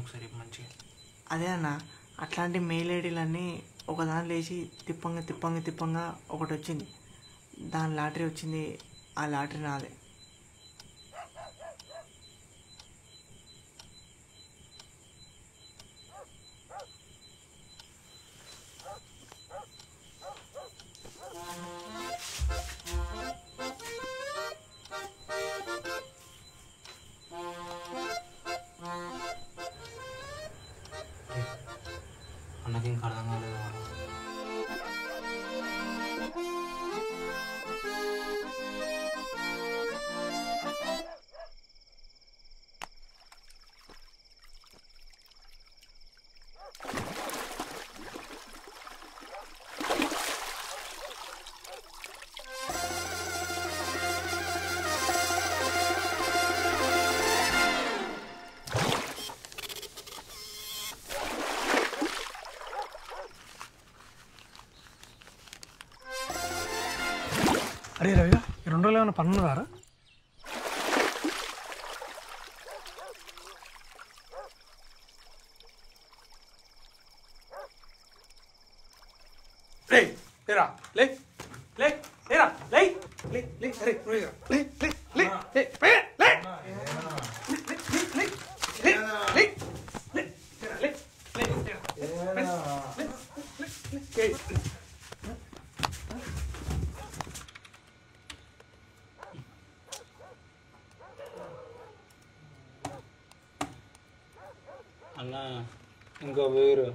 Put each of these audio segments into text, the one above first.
ఒకసారి మంచిగా. అదే అన్న, అట్లాంటి మెయిల్ ఐడీలన్నీ ఒకదాని లేచి తిప్పంగా తిప్పంగా తిప్పంగా ఒకటి వచ్చింది. దాని లాటరీ వచ్చింది. ఆ లాటరీ నాదే. అన్నకి ఇంకా అర్థం కాలేదు. అరే రవిగా, 2 రోజులు ఏమైనా పని ఉన్నదారా? లేరా లే లే లేరా లే లే లే అరే లే లే లే లే అన్న ఇంకో వేరు.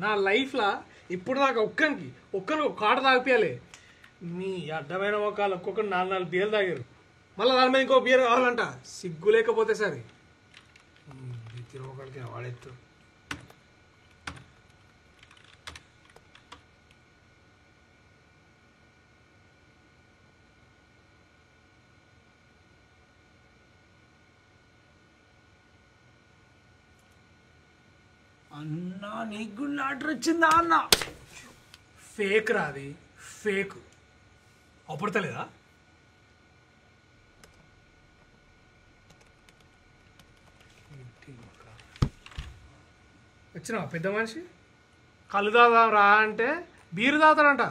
నా లైఫ్లో ఇప్పుడు దాకా ఒక్కరికి ఒక కాట తాగిపోయాలి. మీ అడ్డమైన మొక్కలు ఒక్కొక్కరు 4 బీర్లు తాగారు. మళ్ళీ దాని మీద ఇంకో బీర్ కావాలంట. సిగ్గు లేకపోతే సరే తిరగడికి వాడెత్తు. అన్నా నీకు లాటరీ వచ్చిందా అన్న? ఫేక్ రాది, ఫేక్. అప్పుడతలేదా? వచ్చినావా పెద్ద మనిషి? కళ్ళు తాగుదాం రా అంటే బీరు తాగుతాడంట.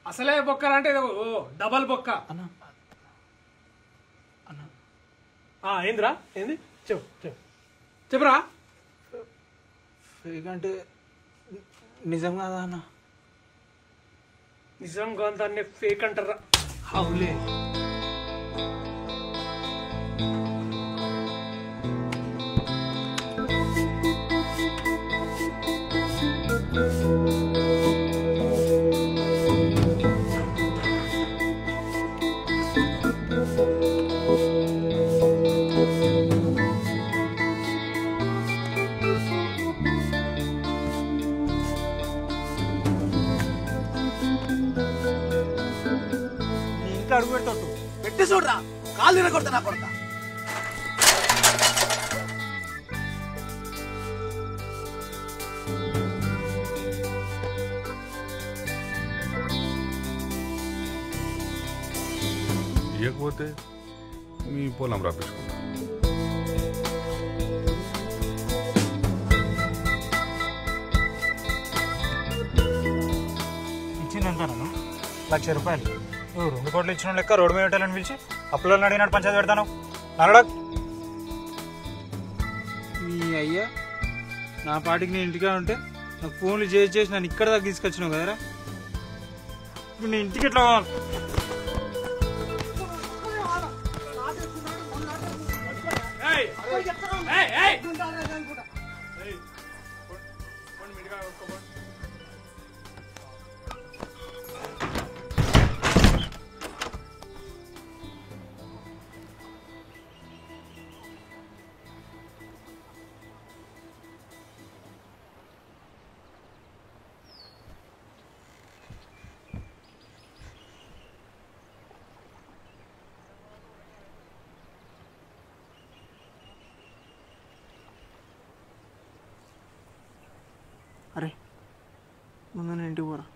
అసలే బొక్కలంటే ఓ డబల్ బొక్క. ఏందిరా ఏంది చెప్పు చెప్పు చెప్పురా. ఫేక్ అంటే నిజం కాదా అన్న? నిజం కాదాన్ని ఫేక్ అంటారా? అవులే. అడుగు పెడతాడు పెట్టి చూడరా, కాళ్ళు తిరగొడతా నా కొడతా. ఇవ్వకపోతే మీ పొలం రప్పించుకుంటా. ఇచ్చిందంటాను 1,00,000 రూపాయలు. నువ్వు 2 కోట్లు ఇచ్చిన లెక్క రోడ్డు మీద పెట్టాలని పిలిచి అప్పులను అడిగినట్టు పంచాయతీ పెడతాను. నడడా మీ అయ్యా నా పాటికి నేను ఇంటిగా ఉంటే నాకు ఫోన్లు చేసి నన్ను ఇక్కడ దాకా తీసుకొచ్చినావు కదరా. ఇప్పుడు నేను ఇంటికి ఎట్లా ముందు నేను ఇంటికి పోరా.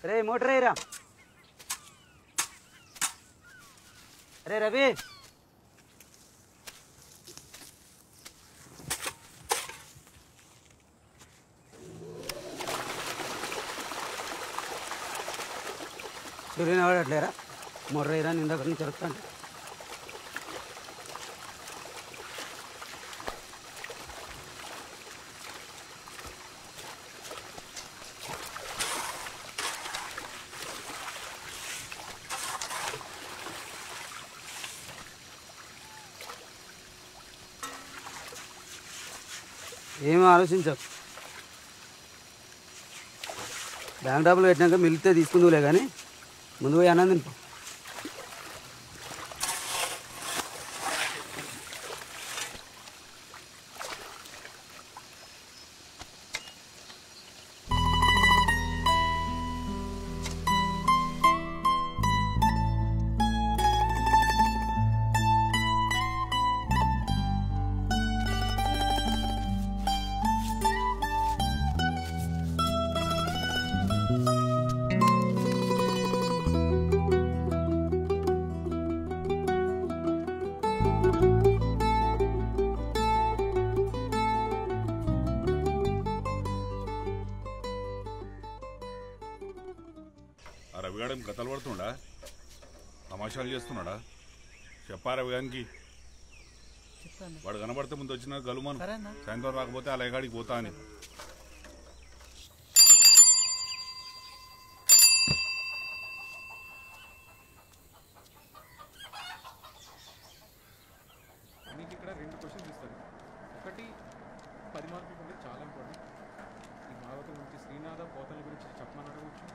రే మోటర్ రా. అరే రవి, సూర్యని వాడట్లేరా? మోటర్ రా, నేను దగ్గర నుంచి జరుగుతాను. ఏమీ ఆలోచించకు. బ్యాంక్ డబ్బులు పెట్టినాక మిగిలితే తీసుకుందులే కానీ ముందు పోయి అన్నం తినిపో. రవిగాడు కథలు పడుతున్నాడా? తమాషాలు చేస్తున్నాడా? చెప్పా రవిగానికి. వాడు కనబడితే ముందు వచ్చిన గలుమాను, సాయంత్రం రాకపోతే ఆ లయగాడికి పోతా అని. మీకు ఇక్కడ 2 క్వశ్చన్స్ ఇస్తారు. ఒకటి 10 మార్కులు ఉంటే చాలా ఇంపార్టెంట్. ఈ భాగవతం గురించి శ్రీనాథ పోతన గురించి చెప్పమని అడగవచ్చు.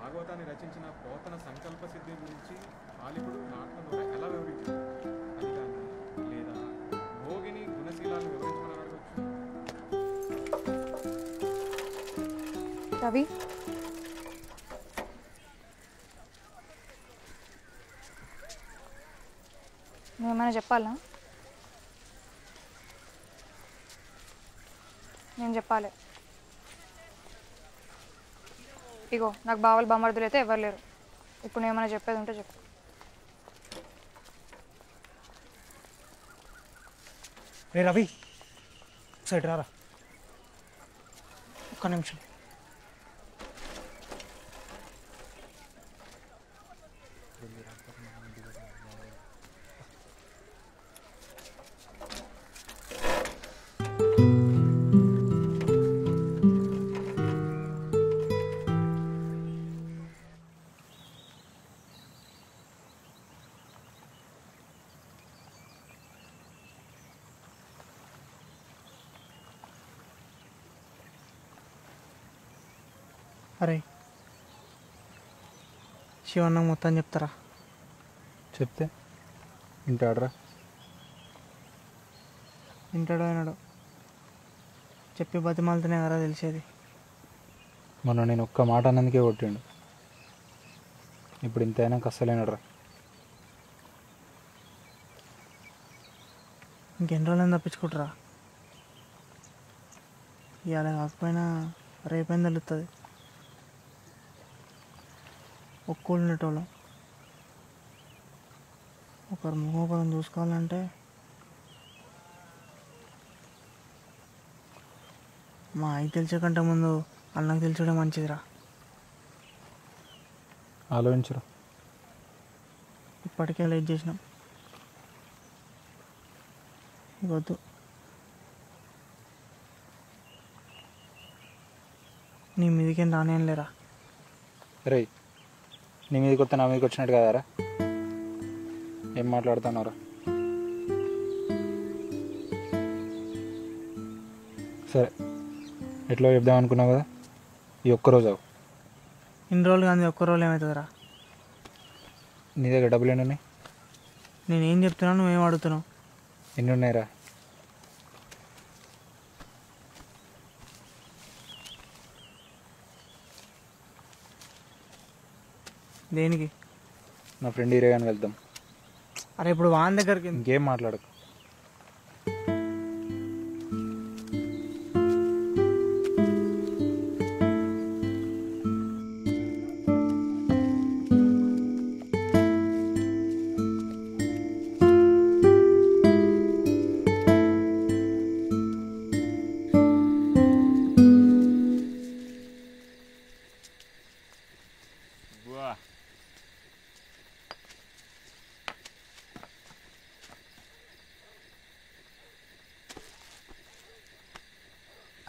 భాగవతాన్ని రచించిన పోతన సంకల్ప సిద్ధి గురించి హాలివుడ్ నాటకం ద్వారా ఎలా వివరించారు అది కానీ, లేదా భోగిని గుణశీలాన్ని వివరించమని అడగవచ్చు. రవి, నువ్వేమైనా చెప్పాలా? నేను చెప్పాలి. ఇగో నాకు బావలు బామర్దులు అయితే ఎవరు లేరు. ఇప్పుడు నేను ఏమైనా చెప్పేది ఉంటే చెప్పు. రే రవి, సైడ్ రారా. ఒక్క నిమిషం. అరే శివన్న మొత్తం చెప్తారా? చెప్తే వింటాడరా? వింటాడో వినడో చెప్పి బతిమాలతోనే కదా తెలిసేది. మొన్న నేను ఒక్క మాట అన్నందుకే కొట్టిండు. ఇప్పుడు ఇంతైనా కష్టలేనడరా. ఇంకెన్ని రోజులని తప్పించుకుంటారా? ఇవాళ కాకపోయినా రేపైనా తెలుస్తుంది. ఒక్కళ్ళు ఉండేటోళ్ళం ఒకరు ముఖోపరం చూసుకోవాలంటే మా అయ్యి తెలిసే కంటే ముందు అన్నకు తెలిసడం మంచిదిరా. ఆలోచించరా. ఇప్పటికే లేట్ చేసినాం. వద్దు, నీ మీదకేం రానేం లేరా. రే నీ మీదకి వస్తే నా మీదకి వచ్చినట్టు కదారా. ఏం మాట్లాడుతున్నారా? సరే ఎట్లా చెప్దాం అనుకున్నావు కదా, ఈ ఒక్కరోజు అవు. ఇన్ని రోజులు కానీ ఒక్క రోజు ఏమవుతుందిరా? నీ దగ్గర డబ్బులు ఎన్ని ఉన్నాయి? నేనేం చెప్తున్నావు, నువ్వేం అడుగుతున్నావు? ఎన్ని ఉన్నాయిరా? దేనికి? నా ఫ్రెండ్ ఇరేగాని వెళ్దాం. అరే ఇప్పుడు వాన్ దగ్గరికి ఇంకేం మాట్లాడకు.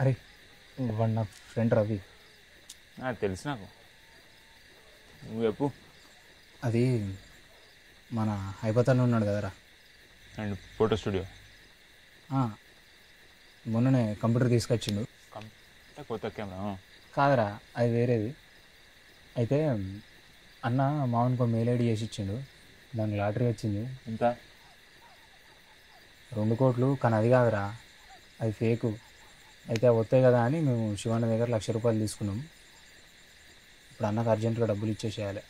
అరే వాడు నా ఫ్రెండ్ రవి. తెలుసు నాకు. నువ్వు చెప్పు. అది మన హైదరాబాద్లో ఉన్నాడు కదరా. అండ్ ఫోటో స్టూడియో మొన్ననే కంప్యూటర్ తీసుకొచ్చిండు. కొత్త కెమెరా కాదరా, అది వేరేది. అయితే అన్న మామూలుగా మెయిల్ ఐడి చేసి ఇచ్చిండు. దానికి లాటరీ వచ్చింది. ఎంత? 2 కోట్లు. కానీ అది కాదురా, అది ఫేకు. అయితే అవి వస్తాయి కదా అని మేము శివన్న దగ్గర 1,00,000 రూపాయలు తీసుకున్నాం. ఇప్పుడు అన్నకు అర్జెంటుగా డబ్బులు ఇచ్చేసేయాలి.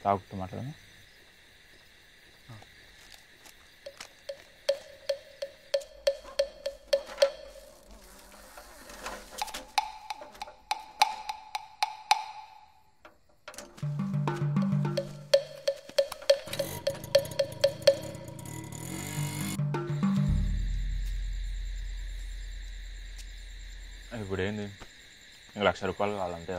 తాగుతూ మాట్లాడను. ఇప్పుడు ఏంది? నీకు 1,00,000 రూపాయలు కావాలంతే.